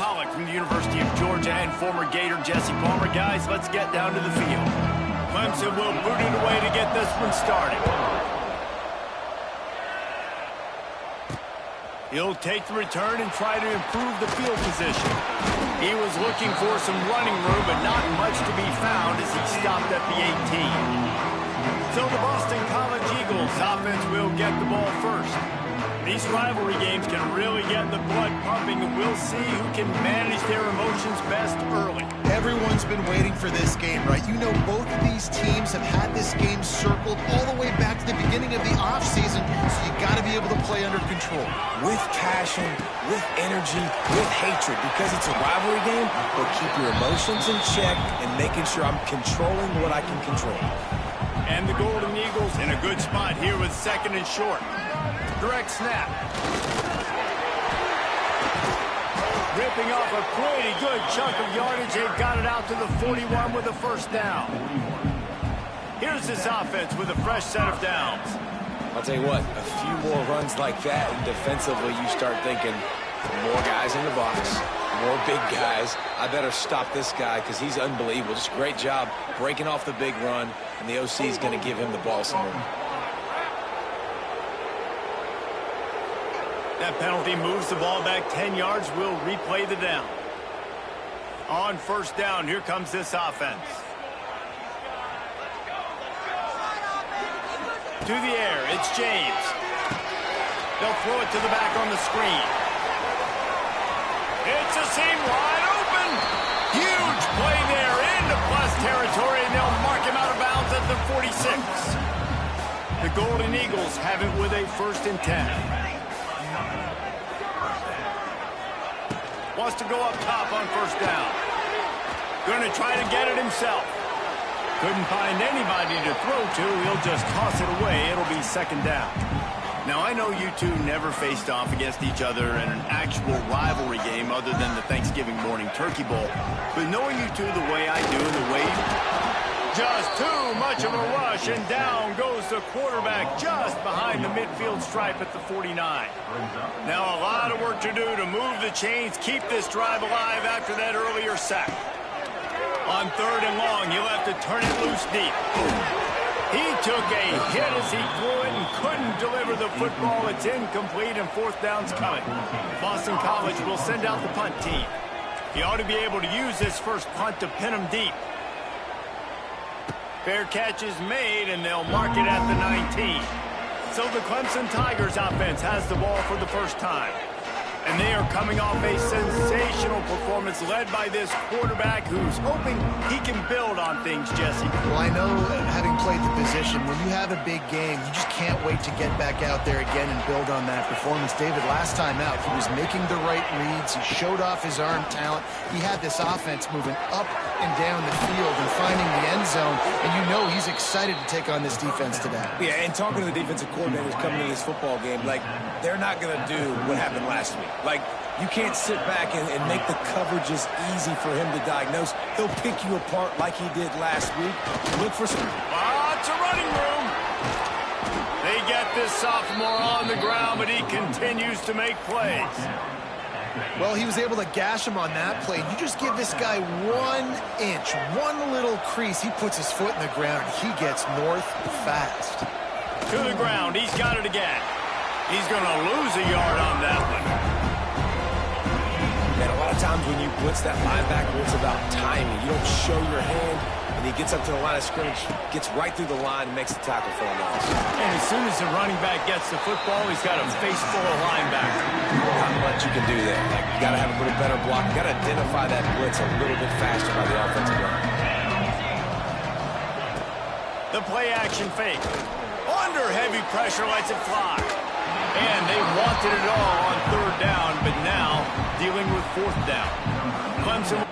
Pollock from the University of Georgia and former Gator Jesse Palmer. Guys, let's get down to the field. Clemson will boot it away to get this one started. He'll take the return and try to improve the field position. He was looking for some running room, but not much to be found as he stopped at the 18. So the Boston College Eagles offense will get the ball first. These rivalry games can really get the blood pumping, and we'll see who can manage their emotions best early. Everyone's been waiting for this game, right? You know, both of these teams have had this game circled all the way back to the beginning of the offseason, so you got to be able to play under control. With passion, with energy, with hatred, because it's a rivalry game, but keep your emotions in check and making sure I'm controlling what I can control. And the Golden Eagles in a good spot here with second and short. Direct snap. Ripping off a pretty good chunk of yardage. They've got it out to the 41 with a first down. Here's this offense with a fresh set of downs. I'll tell you what, a few more runs like that, and defensively you start thinking, more guys in the box, more big guys. I better stop this guy because he's unbelievable. Just a great job breaking off the big run, and the OC is going to give him the ball some more. That penalty moves the ball back 10 yards. We'll replay the down. On first down, here comes this offense. To the air, it's James. They'll throw it to the back on the screen. It's a seam wide open. Huge play there into plus territory, and they'll mark him out of bounds at the 46. The Golden Eagles have it with a 1st and 10. Wants to go up top on first down. Going to try to get it himself. Couldn't find anybody to throw to. He'll just toss it away. It'll be 2nd down. Now, I know you two never faced off against each other in an actual rivalry game other than the Thanksgiving morning Turkey Bowl. But knowing you two the way I do and the way just too much of a rush, and down goes the quarterback just behind the midfield stripe at the 49. Now a lot of work to do to move the chains, keep this drive alive after that earlier sack. On 3rd and long, he'll have to turn it loose deep. He took a hit as he threw it and couldn't deliver the football. It's incomplete, and 4th down's coming. Boston College will send out the punt team. He ought to be able to use this first punt to pin him deep. Fair catch is made, and they'll mark it at the 19. So the Clemson Tigers offense has the ball for the first time. And they are coming off a sensational performance led by this quarterback who's hoping he can build on things, Jesse. Well, I know, having played the position, when you have a big game, you just can't wait to get back out there again and build on that performance. David, last time out, he was making the right reads. He showed off his arm talent. He had this offense moving up and down the field and finding the end zone. And you know he's excited to take on this defense today. Yeah, and talking to the defensive coordinators coming into this football game, like, they're not going to do what happened last week. Like, you can't sit back and make the coverages easy for him to diagnose. He'll pick you apart like he did last week. Look for some... Lots of running room. They get this sophomore on the ground, but he continues to make plays. Well, he was able to gash him on that play. You just give this guy 1 inch, one little crease. He puts his foot in the ground. He gets north fast. To the ground. He's got it again. He's going to lose a yard on that one. And a lot of times when you blitz that linebacker, it's about timing. You don't show your hand, and he gets up to the line of scrimmage, gets right through the line, and makes the tackle for a loss. And as soon as the running back gets the football, he's got a face full of linebacker. Not much you can do there. Like, you got to have a little better block. You got to identify that blitz a little bit faster by the offensive line. The play action fake. Under heavy pressure, lets it fly. And they wanted it all on 3rd down, but now dealing with 4th down. Clemson.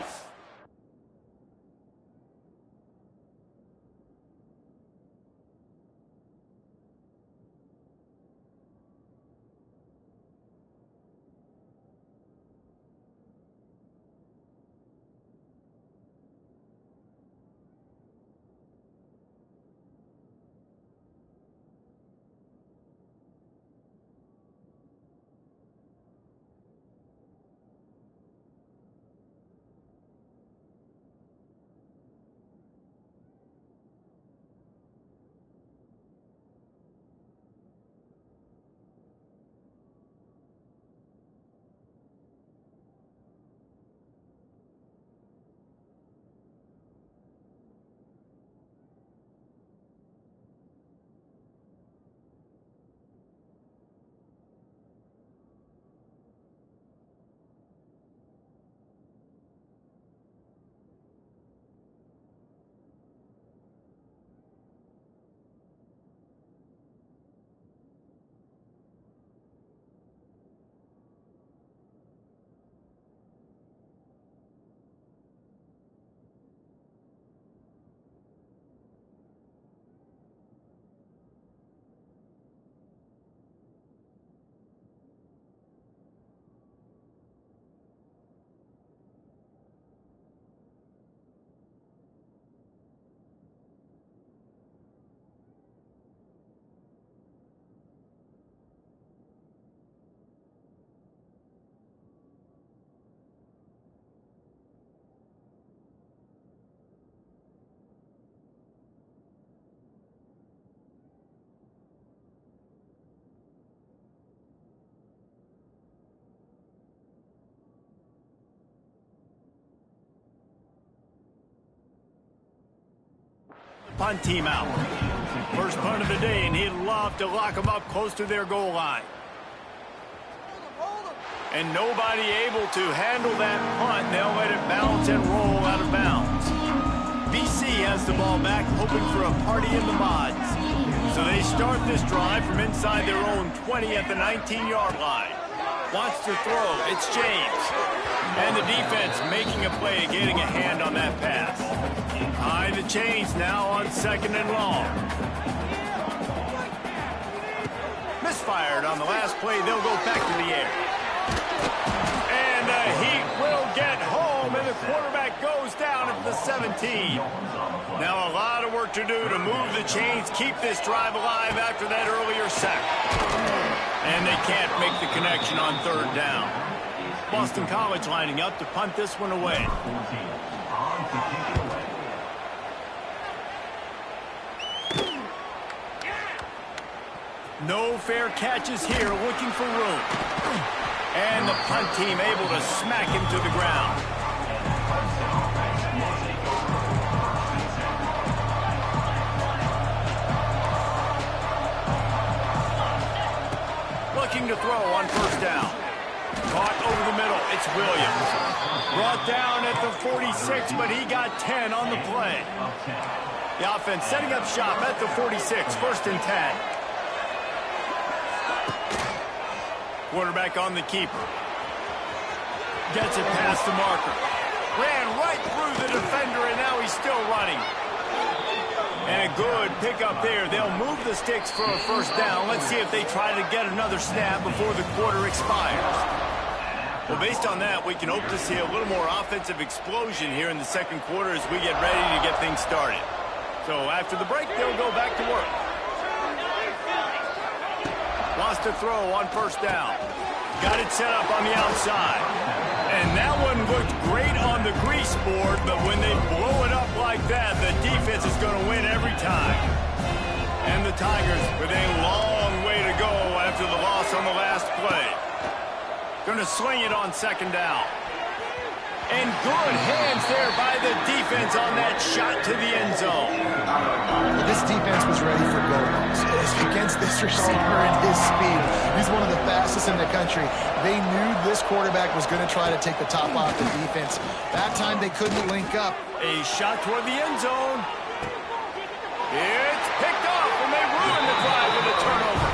Punt team out. First punt of the day, and he'd love to lock them up close to their goal line. And nobody able to handle that punt. They'll let it bounce and roll out of bounds. BC has the ball back, hoping for a party in the mods. So they start this drive from inside their own 20 at the 19-yard line. Wants to throw. It's James. And the defense making a play, getting a hand on that pass. High the chains now on 2nd and long. Misfired on the last play. They'll go back to the air. And the Heat will get home, and the quarterback goes down at the 17. Now a lot of work to do to move the chains, keep this drive alive after that earlier sack. And they can't make the connection on 3rd down. Boston College lining up to punt this one away. No fair catches here, looking for room. And the punt team able to smack him to the ground. Looking to throw on 1st down. Caught over the middle. It's Williams. Brought down at the 46, but he got 10 on the play. The offense setting up shop at the 46, 1st and 10. Quarterback on the keeper. Gets it past the marker. Ran right through the defender, and now he's still running. And a good pickup there. They'll move the sticks for a 1st down. Let's see if they try to get another snap before the quarter expires. Well, based on that, we can hope to see a little more offensive explosion here in the 2nd quarter as we get ready to get things started. So after the break, they'll go back to work. Wants to throw on 1st down. Got it set up on the outside. And that one looked great on the grease board, but when they blow it up like that, the defense is going to win every time. And the Tigers with a long way to go after the loss on the last play. Going to sling it on 2nd down. And good hands there by the defense on that shot to the end zone. This defense was ready for goal lines. Against this receiver and his speed, he's one of the fastest in the country. They knew this quarterback was going to try to take the top off the defense. That time they couldn't link up. A shot toward the end zone. It's picked off, and they ruin the drive with a turnover.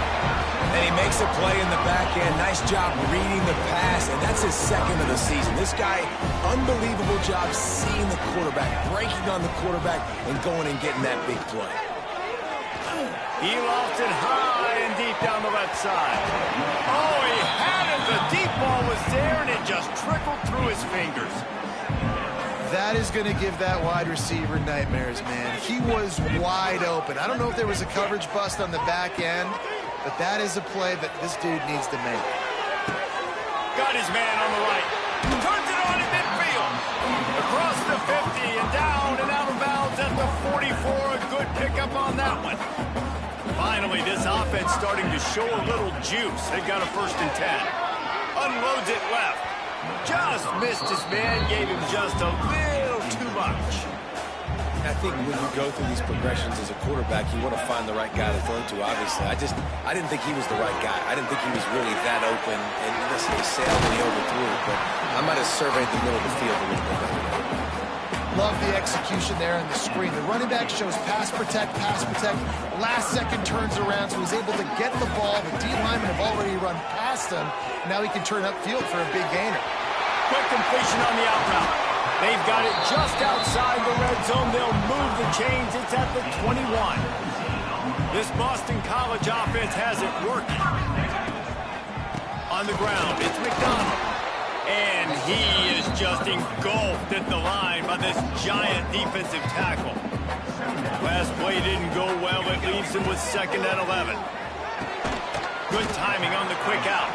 And he makes a play in the back end. Nice job reading the pass, and that's his 2nd of the season. This guy, unbelievable job seeing the quarterback, breaking on the quarterback, and going and getting that big play. He lofts it high and deep down the left side. Oh, he had it. The deep ball was there, and it just trickled through his fingers. That is going to give that wide receiver nightmares, man. He was wide open. I don't know if there was a coverage bust on the back end, but that is a play that this dude needs to make. Got his man on the right. Turns it on in midfield. Across the 50 and down and out of bounds at the 44. A good pickup on that one. Finally, this offense starting to show a little juice. They've got a 1st and 10. Unloads it left. Just missed his man. Gave him just a little too much. I think when you go through these progressions as a quarterback, you want to find the right guy to throw to, obviously. I didn't think he was the right guy. I didn't think he was really that open. And listen, he sailed and he overthrew it, but I might have surveyed the middle of the field a little bit better. Love the execution there on the screen. The running back shows pass protect, pass protect. Last second turns around, so he's able to get the ball. The D linemen have already run past him. Now he can turn upfield for a big gainer. Quick completion on the out route. They've got it just outside the red zone. They'll move the chains. It's at the 21. This Boston College offense has it working. On the ground, it's McDonald. And he is just engulfed at the line by this giant defensive tackle. Last play didn't go well. It leaves him with 2nd and 11. Good timing on the quick out.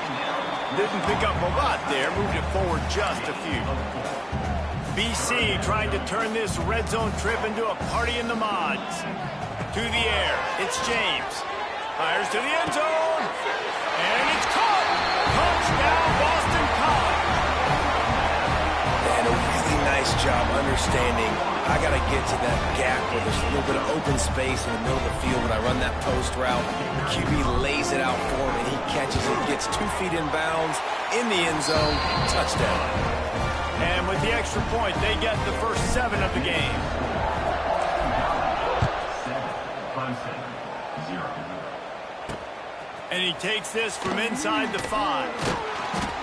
Didn't pick up a lot there. Moved it forward just a few. BC trying to turn this red zone trip into a party in the mods. To the air. It's James. Fires to the end zone. And it's caught. Touchdown, Boston College. And a really nice job understanding I got to get to that gap where there's a little bit of open space in the middle of the field when I run that post route. QB lays it out for him, and he catches it, gets 2 feet in bounds, in the end zone, touchdown. And with the extra point, they get the first 7 of the game. Clemson, 0. And he takes this from inside the 5.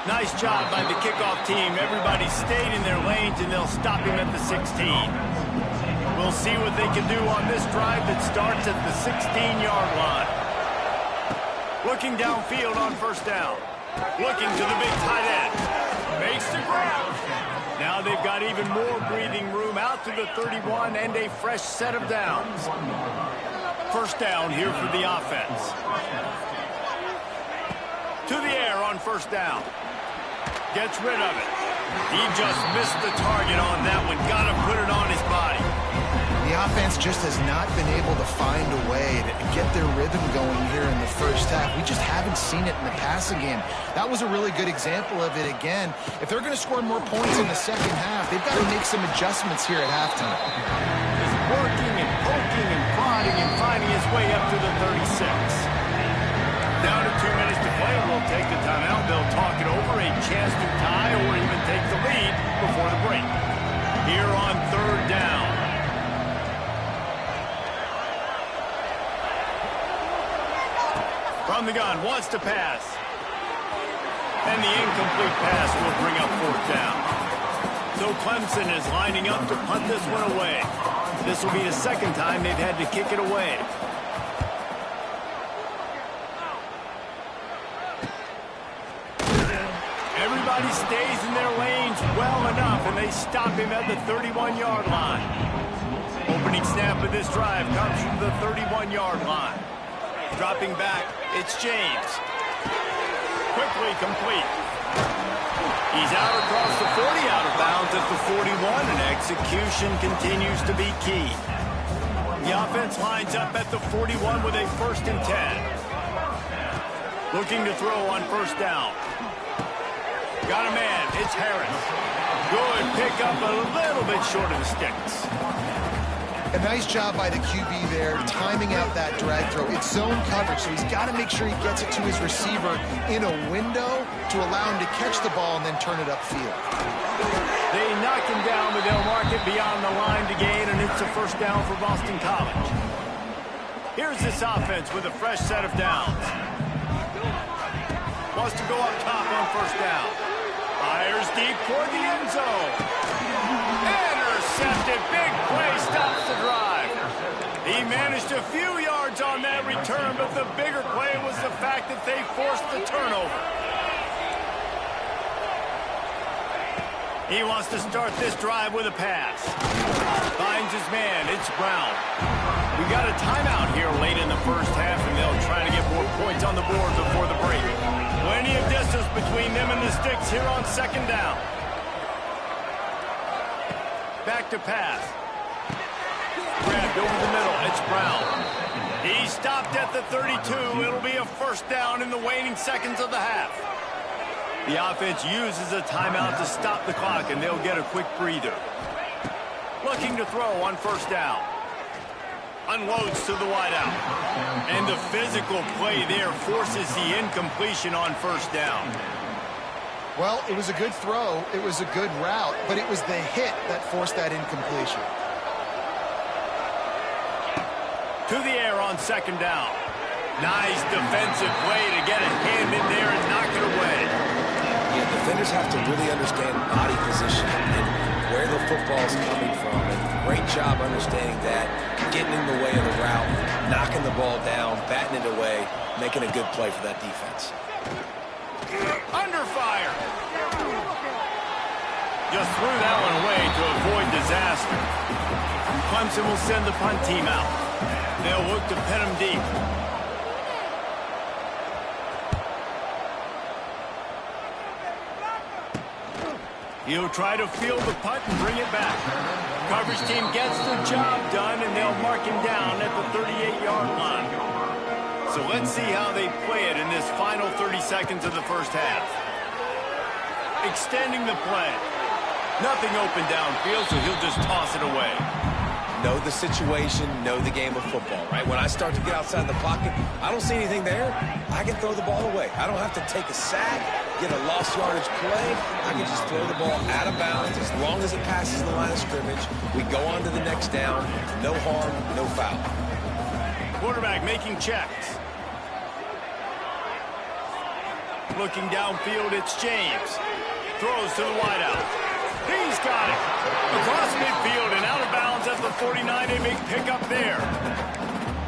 Nice job by the kickoff team. Everybody stayed in their lanes, and they'll stop him at the 16. We'll see what they can do on this drive that starts at the 16-yard line. Looking downfield on first down. Looking to the big tight end. Makes the grab. Now they've got even more breathing room out to the 31 and a fresh set of downs. First down here for the offense. To the air on first down. Gets rid of it. He just missed the target on that one. Got to put it on his body. The offense just has not been able to find a way to get their rhythm going here in the first half. We just haven't seen it in the passing game. That was a really good example of it again. If they're going to score more points in the second half, they've got to make some adjustments here at halftime. He's working and poking and prodding and finding his way up to the 36. Down to 2 minutes to play. We'll take the timeout. They'll talk it over. A chance to tie or even take the lead before the break. Here on third down. From the gun, wants to pass. And the incomplete pass will bring up fourth down. So Clemson is lining up to punt this one away. This will be the second time they've had to kick it away. Everybody stays in their lanes well enough, and they stop him at the 31-yard line. Opening snap of this drive comes from the 31-yard line. Dropping back, it's James. Quickly complete. He's out across the 40, out of bounds at the 41, and execution continues to be key. The offense lines up at the 41 with a 1st and 10. Looking to throw on first down. Got a man, it's Harris. Good pick up a little bit short of the sticks. A nice job by the QB there, timing out that drag throw. It's zone coverage, so he's got to make sure he gets it to his receiver in a window to allow him to catch the ball and then turn it upfield. They knock him down, but they'll mark it beyond the line to gain, and it's a first down for Boston College. Here's this offense with a fresh set of downs. Wants to go up top on first down. Fires deep toward the end zone. Intercepted. Big play stops the drive. He managed a few yards on that return, but the bigger play was the fact that they forced the turnover. He wants to start this drive with a pass. Finds his man. It's Brown. We got a timeout here late in the first half, and they'll try to get more points on the board before the break. Plenty of distance between them and the sticks here on second down. Back to pass. Grabbed over the middle. It's Brown. He stopped at the 32. It'll be a first down in the waning seconds of the half. The offense uses a timeout to stop the clock, and they'll get a quick breather. Looking to throw on first down. Unloads to the wideout. And the physical play there forces the incompletion on first down. Well, it was a good throw. It was a good route, but it was the hit that forced that incompletion. To the air on second down. Nice defensive play to get a hand in there and knock it away. Yeah, defenders have to really understand body position and where the football's coming from. And great job understanding that, getting in the way of the route, knocking the ball down, batting it away, making a good play for that defense. Under fire. Just threw that one away to avoid disaster. Clemson will send the punt team out. They'll look to pin him deep. He'll try to field the punt and bring it back. Coverage team gets the job done, and they'll mark him down at the 38-yard line. So let's see how they play it in this final 30 seconds of the first half. Extending the play. Nothing open downfield, so he'll just toss it away. Know the situation, know the game of football, right? When I start to get outside the pocket, I don't see anything there, I can throw the ball away. I don't have to take a sack, get a lost yardage play. I can just throw the ball out of bounds as long as it passes the line of scrimmage. We go on to the next down. No harm, no foul. Quarterback making checks. Looking downfield, it's James. Throws to the wideout. He's got it. Across midfield and out of bounds at the 49. A big pickup there.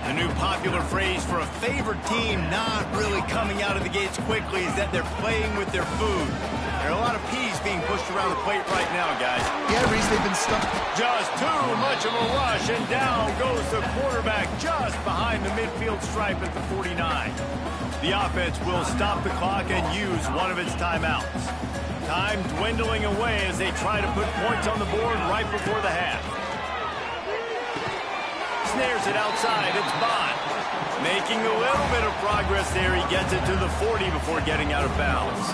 The new popular phrase for a favored team not really coming out of the gates quickly is that they're playing with their food. There are a lot of peas being pushed around the plate right now, guys. Yeah, Reese, they've been stuck. Just too much of a rush, and down goes the quarterback just behind the midfield stripe at the 49. The offense will stop the clock and use one of its timeouts. Time dwindling away as they try to put points on the board right before the half. Snares it outside. It's Bond. Making a little bit of progress there. He gets it to the 40 before getting out of bounds.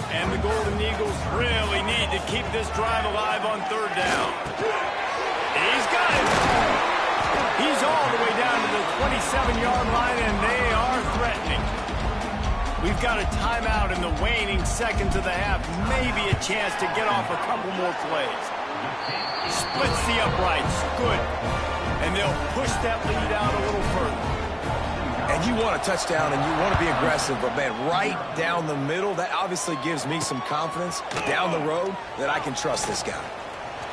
And the Golden Eagles really need to keep this drive alive on third down. He's got it. He's all the way down to the 27-yard line, and they are threatening. We've got a timeout in the waning seconds of the half. Maybe a chance to get off a couple more plays. Splits the uprights. Good. And they'll push that lead out a little further. And you want a touchdown and you want to be aggressive, but man, right down the middle, that obviously gives me some confidence down the road that I can trust this guy.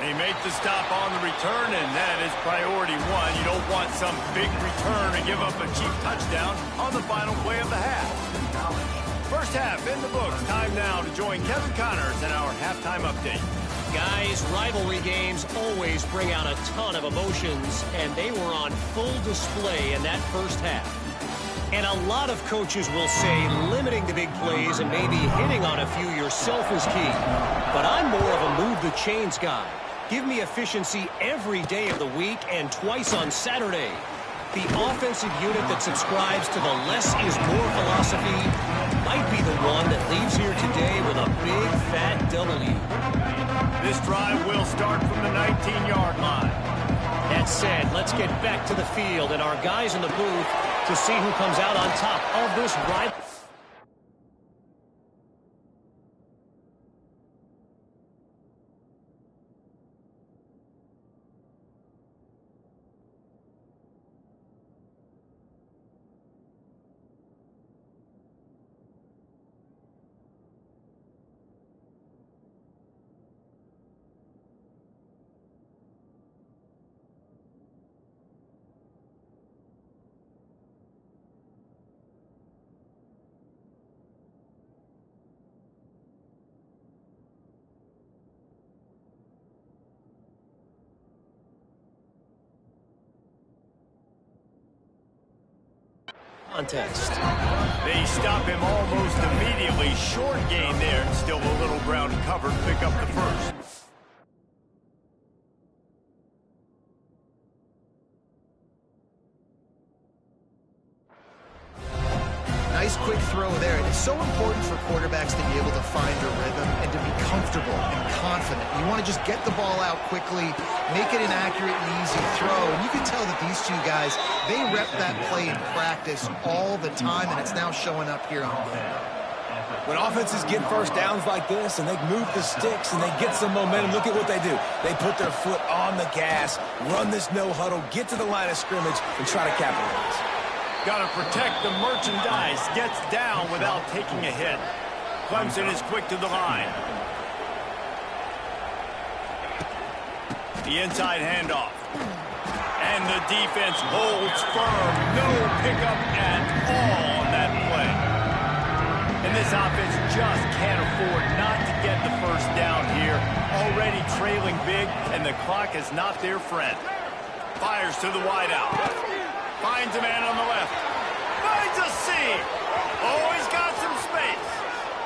They make the stop on the return, and that is priority one. You don't want some big return and give up a cheap touchdown on the final play of the half. First half in the books. Time now to join Kevin Connors in our halftime update. Guys, rivalry games always bring out a ton of emotions, and they were on full display in that first half. And a lot of coaches will say limiting the big plays and maybe hitting on a few yourself is key. But I'm more of a move the chains guy. Give me efficiency every day of the week and twice on Saturday. The offensive unit that subscribes to the less is more philosophy might be the one that leaves here today with a big fat W. This drive will start from the 19-yard line. That said, let's get back to the field and our guys in the booth to see who comes out on top of this ride. Contest. They stop him almost immediately. Short gain there, and still a little ground covered. Pick up the first. Nice quick throw there. It's so important for quarterbacks to be able to find a rhythm and to be comfortable and confident. You want to just get the ball out quickly, make it an accurate and easy throw. And you can tell that these two guys, they rep that play in practice all the time, and it's now showing up here on film. When offenses get first downs like this and they move the sticks and they get some momentum, look at what they do. They put their foot on the gas, run this no huddle, get to the line of scrimmage, and try to capitalize. Got to protect the merchandise. Gets down without taking a hit. Clemson is quick to the line. The inside handoff. And the defense holds firm. No pickup at all on that play. And this offense just can't afford not to get the first down here. Already trailing big, and the clock is not their friend. Fires to the wideout. Finds a man on the left. Finds a seam. Oh, he's got some space.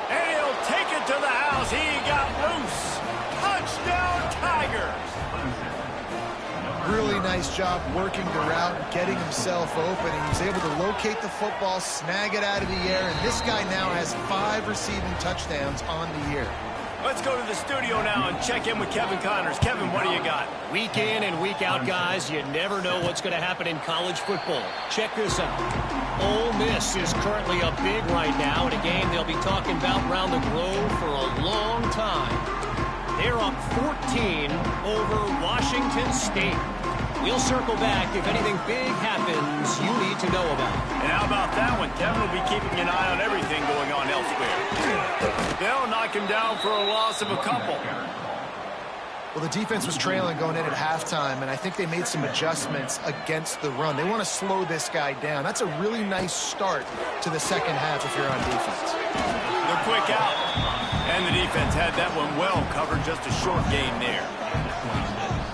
And he'll take it to the house. He got loose. Touchdown, Tigers. Really nice job working the route, getting himself open, and he was able to locate the football, snag it out of the air, and this guy now has 5 receiving touchdowns on the year. Let's go to the studio now and check in with Kevin Connors. Kevin, what do you got? Week in and week out, guys, you never know what's going to happen in college football. Check this out. Ole Miss is currently up big right now in a game they'll be talking about around the Grove for a long time. They're up 14 over Washington State. We'll circle back if anything big happens you need to know about. And how about that one? Kevin will be keeping an eye on everything going on elsewhere. They'll knock him down for a loss of a couple. Well, the defense was trailing going in at halftime, and I think they made some adjustments against the run. They want to slow this guy down. That's a really nice start to the second half if you're on defense. The quick out. And the defense had that one well covered, just a short gain there.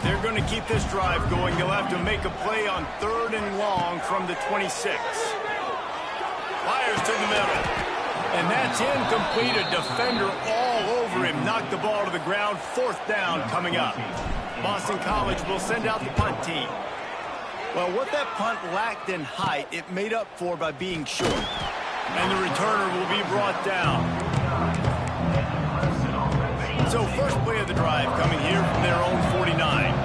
They're going to keep this drive going. They'll have to make a play on 3rd and long from the 26. Fires to the middle. And that's incomplete. A defender all over him. Knocked the ball to the ground. 4th down coming up. Boston College will send out the punt team. Well, what that punt lacked in height, it made up for by being short. And the returner will be brought down. So first play of the drive coming here from their own 49.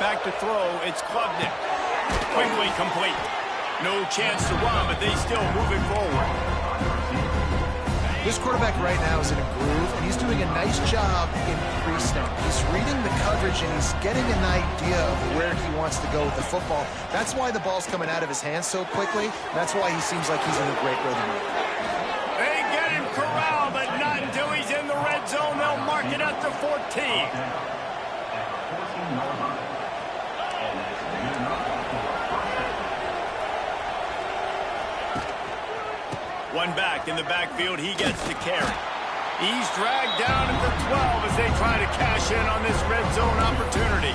Back to throw, it's Klubnik. Quickly complete. No chance to run, but they still moving forward. This quarterback right now is in a groove, and he's doing a nice job in pre-snap. He's reading the coverage, and he's getting an idea of where he wants to go with the football. That's why the ball's coming out of his hands so quickly. That's why he seems like he's in a great rhythm. They get him corralled, but not until he's in the red zone. They'll mark it at the 14. One back in the backfield. He gets the carry. He's dragged down at the 12 as they try to cash in on this red zone opportunity.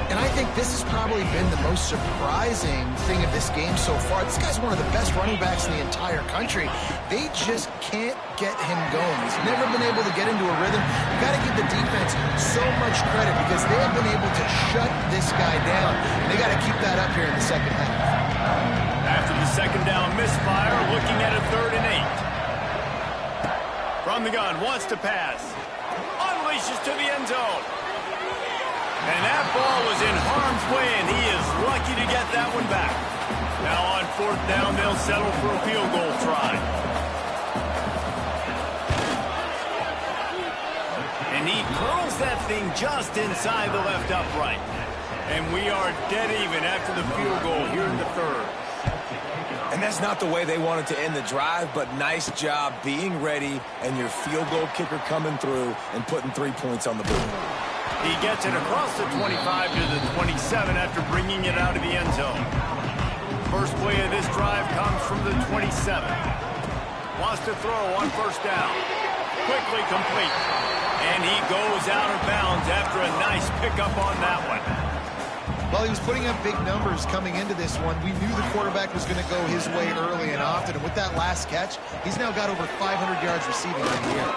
And I think this has probably been the most surprising thing of this game so far. This guy's one of the best running backs in the entire country. They just can't get him going. He's never been able to get into a rhythm. You've got to give the defense so much credit because they have been able to shut this guy down. And they got to keep that up here in the second half. After the second down misfire, looking at a 3rd and 8. From the gun, wants to pass. Unleashes to the end zone. And that ball was in harm's way, and he is lucky to get that one back. Now on 4th down, they'll settle for a field goal try. And he curls that thing just inside the left upright. And we are dead even after the field goal here in the 3rd. And that's not the way they wanted to end the drive, but nice job being ready and your field goal kicker coming through and putting 3 points on the board. He gets it across the 25 to the 27 after bringing it out of the end zone. First play of this drive comes from the 27. Wants to throw on 1st down. Quickly complete. And he goes out of bounds after a nice pickup on that one. Well, he was putting up big numbers coming into this one. We knew the quarterback was going to go his way early and often. And with that last catch, he's now got over 500 yards receiving on the year.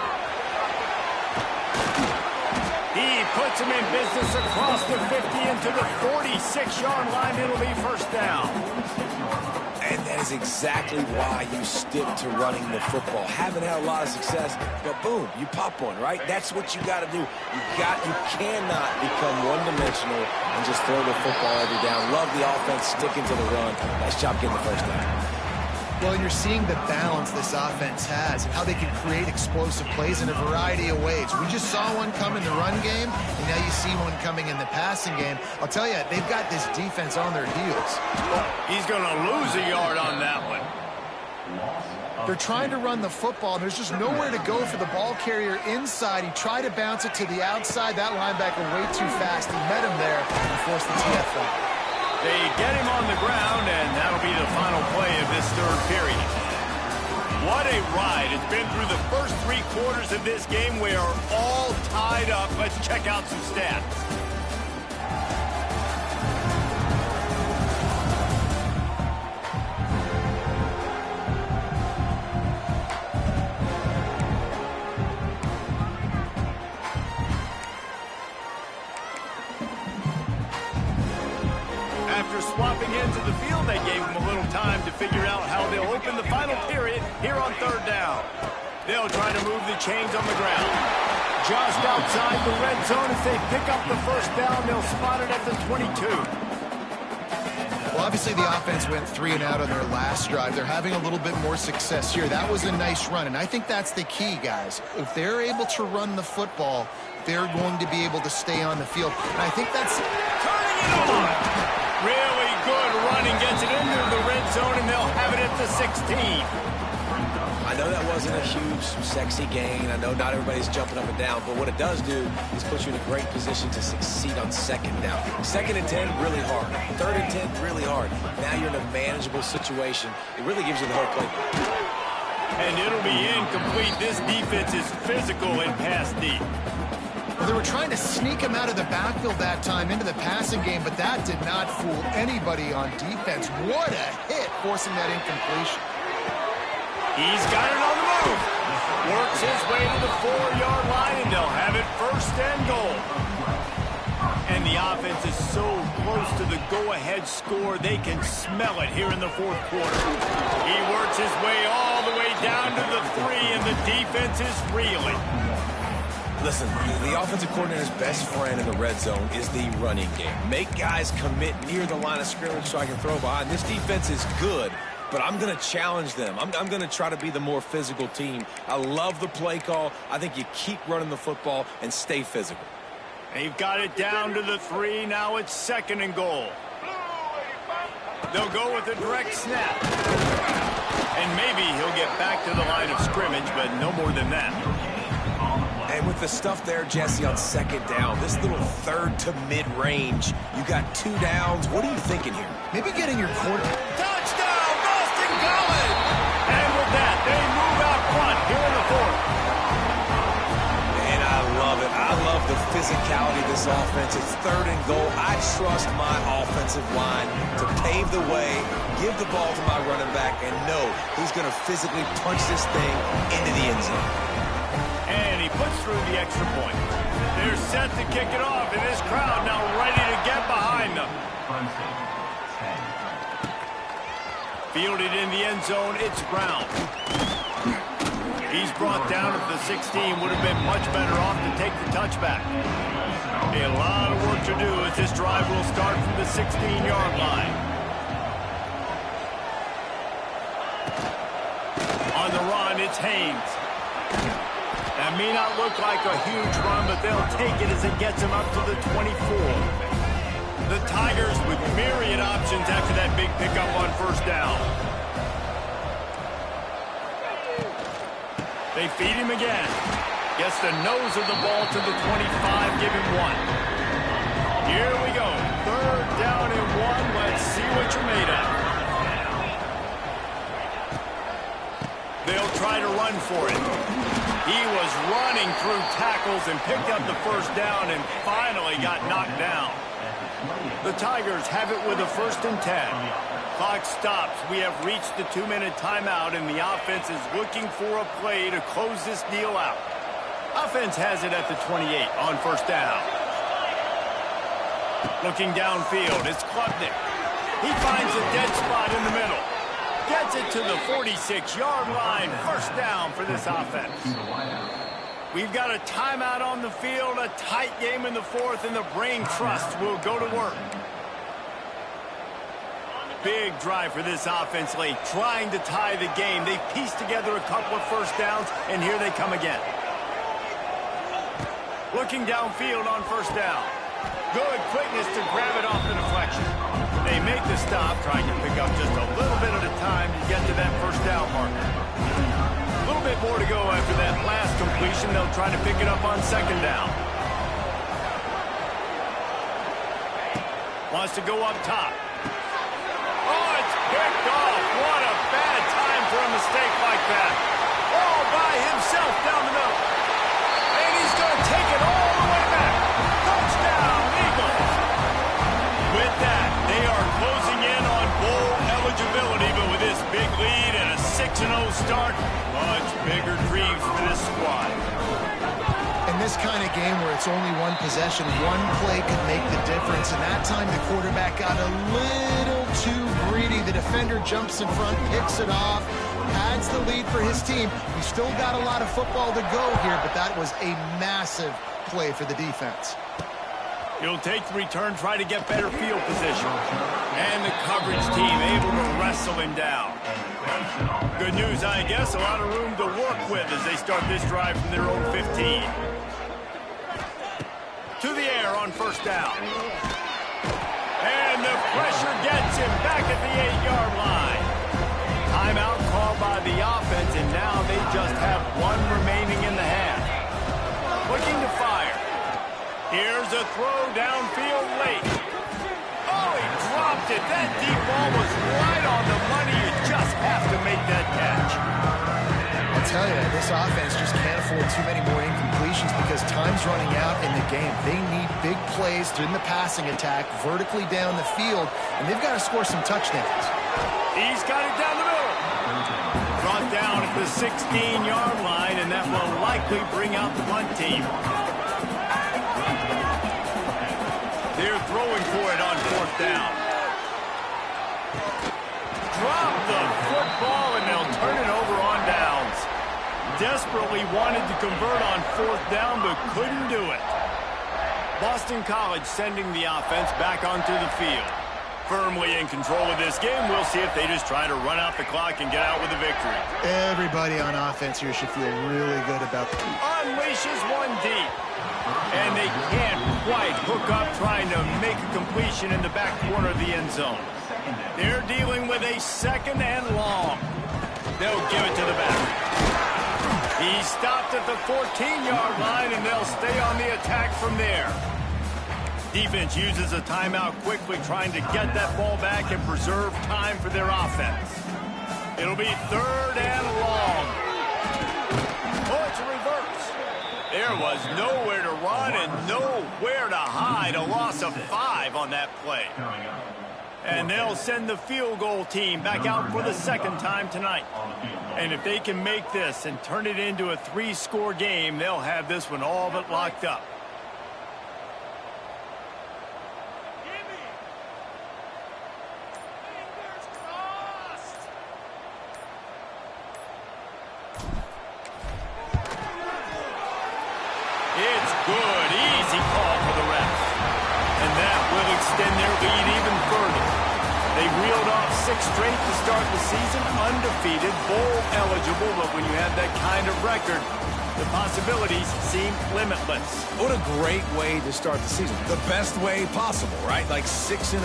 He puts him in business across the 50 into the 46-yard line. It'll be 1st down. And that is exactly why you stick to running the football. Haven't had a lot of success, but boom, you pop one, right? That's what you got to do. You cannot become one-dimensional and just throw the football every down. Love the offense sticking to the run. Nice job getting the 1st down. Well, and you're seeing the balance this offense has and how they can create explosive plays in a variety of ways. We just saw one come in the run game, and now you see one coming in the passing game. I'll tell you, they've got this defense on their heels. He's going to lose a yard on that one. They're trying to run the football, and there's just nowhere to go for the ball carrier inside. He tried to bounce it to the outside. That linebacker way too fast. He met him there and forced the TFL. They get him on the ground, and that'll be the final play of this 3rd period. What a ride. It's been through the first 3 quarters of this game. We are all tied up. Let's check out some stats. After swapping into the field, they gave him a little little time to figure out how they'll open the final period here on third down. They'll try to move the chains on the ground. Just outside the red zone as they pick up the first down. They'll spot it at the 22. Well, obviously the offense went 3 and out on their last drive. They're having a little bit more success here. That was a nice run, and I think that's the key, guys. If they're able to run the football, they're going to be able to stay on the field. And I think that's... Turning it on! Really good running. Gets it into the red zone, and they'll have it at the 16. I know that wasn't a huge, sexy gain. I know not everybody's jumping up and down, but what it does do is put you in a great position to succeed on second down. 2nd and 10, really hard. 3rd and 10, really hard. Now you're in a manageable situation. It really gives you the whole play. And it'll be incomplete. This defense is physical and pass deep. Well, they were trying to sneak him out of the backfield that time into the passing game, but that did not fool anybody on defense. What a hit, forcing that incompletion. He's got it on the move. Works his way to the 4-yard line, and they'll have it 1st and goal. And the offense is so close to the go-ahead score, they can smell it here in the 4th quarter. He works his way all the way down to the 3, and the defense is reeling. Listen, the offensive coordinator's best friend in the red zone is the running game. Make guys commit near the line of scrimmage so I can throw behind. This defense is good, but I'm going to challenge them. I'm going to try to be the more physical team. I love the play call. I think you keep running the football and stay physical. They've got it down to the 3. Now it's 2nd and goal. They'll go with a direct snap. And maybe he'll get back to the line of scrimmage, but no more than that. And with the stuff there, Jesse, on 2nd down, this little 3rd to mid-range, you got 2 downs. What are you thinking here? Maybe getting your quarter... Touchdown, Boston College! And with that, they move out front here in the 4th. And I love it. I love the physicality of this offense. It's 3rd and goal. I trust my offensive line to pave the way, give the ball to my running back, and know he's going to physically punch this thing into the end zone. And he puts through the extra point. They're set to kick it off, and this crowd now ready to get behind them. Clemson, 10. Fielded in the end zone, it's Brown. He's brought down at the 16. Would have been much better off to take the touchback. A lot of work to do as this drive will start from the 16-yard line. On the run, it's Haynes. That may not look like a huge run, but they'll take it as it gets him up to the 24. The Tigers with myriad options after that big pickup on 1st down. They feed him again. Gets the nose of the ball to the 25, give him 1. Here we go. 3rd down and 1. Let's see what you're made of. They'll try to run for it. He was running through tackles and picked up the 1st down and finally got knocked down. The Tigers have it with a 1st and 10. Clock stops. We have reached the 2-minute timeout, and the offense is looking for a play to close this deal out. Offense has it at the 28 on 1st down. Looking downfield, it's Klubnik. He finds a dead spot in the middle. Gets it to the 46-yard line. 1st down for this offense. We've got a timeout on the field, a tight game in the 4th, and the brain trust will go to work. Big drive for this offense late, trying to tie the game. They pieced together a couple of 1st downs, and here they come again. Looking downfield on 1st down. Good quickness to grab it off the deflection. They make the stop, trying to pick up just a little bit at a time to get to that 1st down marker. A little bit more to go after that last completion. They'll try to pick it up on 2nd down. Wants to go up top. Oh, it's picked off. What a bad time for a mistake like that. All by himself down the middle. And he's going to take it all the way back. Touchdown, Eagles. With that, they are closing in on bowl eligibility, but with this big lead and a 6-0 start, much bigger dreams for this squad. In this kind of game where it's only one possession, one play could make the difference. And that time the quarterback got a little too greedy. The defender jumps in front, picks it off, adds the lead for his team. We still got a lot of football to go here, but that was a massive play for the defense. He'll take the return, try to get better field position. And the coverage team able to wrestle him down. Good news, I guess, a lot of room to work with as they start this drive from their own 15. To the air on first down. And the pressure gets him back at the 8-yard line. Timeout called by the offense, and now they just have one remaining in the half. Looking to fire. Here's a throw downfield late. Oh, he dropped it. That deep ball was right on the money. You just have to make that catch. I'll tell you, this offense just can't afford too many more incompletions because time's running out in the game. They need big plays in the passing attack, vertically down the field, and they've got to score some touchdowns. He's got it down the middle. Brought down at the 16-yard line, and that will likely bring out the punt team. They're throwing for it on fourth down. Drop the football, and they'll turn it over on downs. Desperately wanted to convert on fourth down, but couldn't do it. Boston College sending the offense back onto the field. Firmly in control of this game. We'll see if they just try to run out the clock and get out with a victory. Everybody on offense here should feel really good about the Unleashes one deep. And they can't quite hook up trying to make a completion in the back corner of the end zone. They're dealing with a second and long. They'll give it to the back. He stopped at the 14-yard line, and they'll stay on the attack from there. Defense uses a timeout quickly, trying to get that ball back and preserve time for their offense. It'll be third and long. Oh, it's a reverse. There was nowhere to run and nowhere to hide. A loss of 5 on that play. And they'll send the field goal team back out for the second time tonight. And if they can make this and turn it into a 3-score game, they'll have this one all but locked up. It's good. Easy call for the refs. And that will extend their lead even further. They reeled off 6 straight to start the season, undefeated, bowl eligible, but when you have that kind of record, the possibilities seem limitless. What a great way to start the season. The best way possible, right? Like 6-0,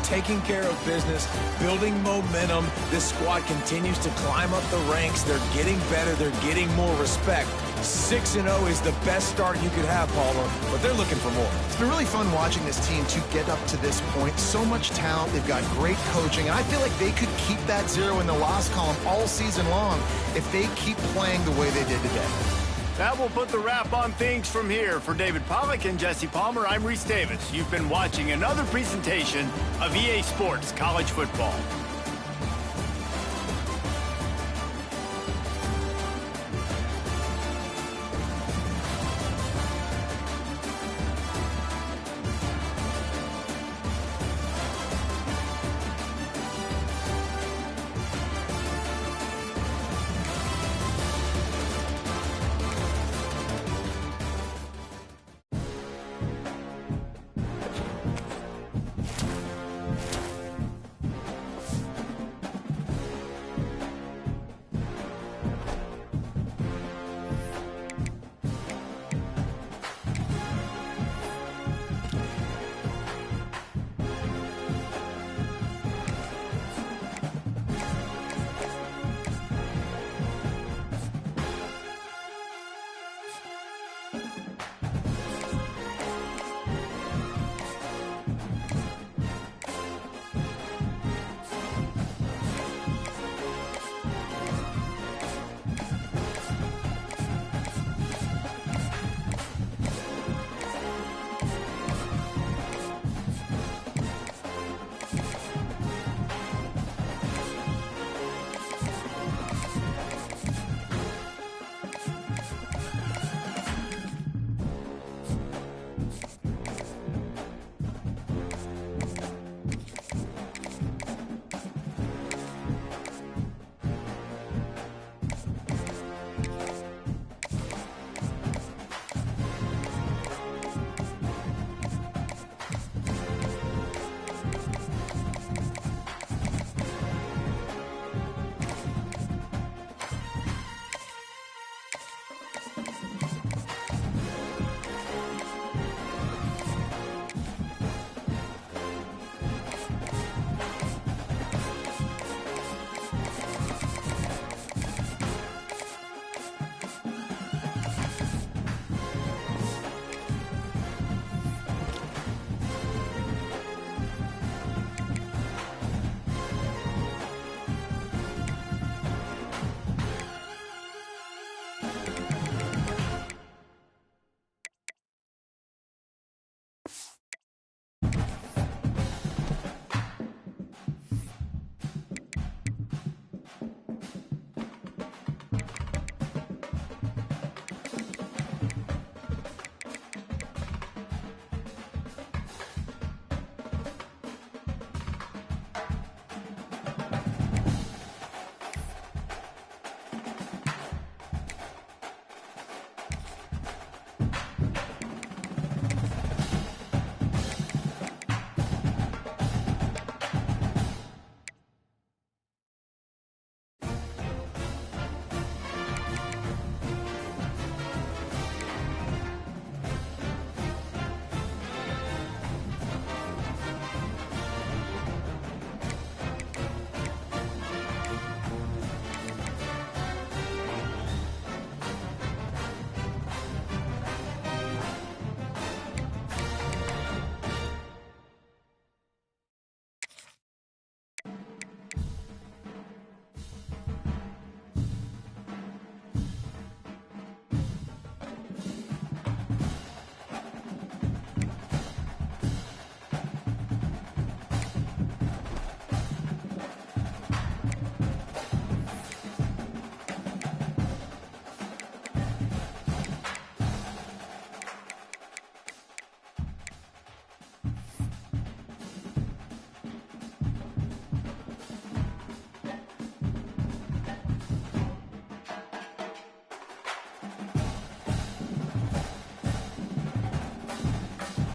taking care of business, building momentum. This squad continues to climb up the ranks. They're getting better. They're getting more respect. 6-0 is the best start you could have, Palmer, but they're looking for more. It's been really fun watching this team to get up to this point. So much talent. They've got great coaching, and I feel like they could keep that 0 in the loss column all season long if they keep playing the way they did today. That will put the wrap on things from here. For David Pollack and Jesse Palmer, I'm Reese Davis. You've been watching another presentation of EA Sports College Football.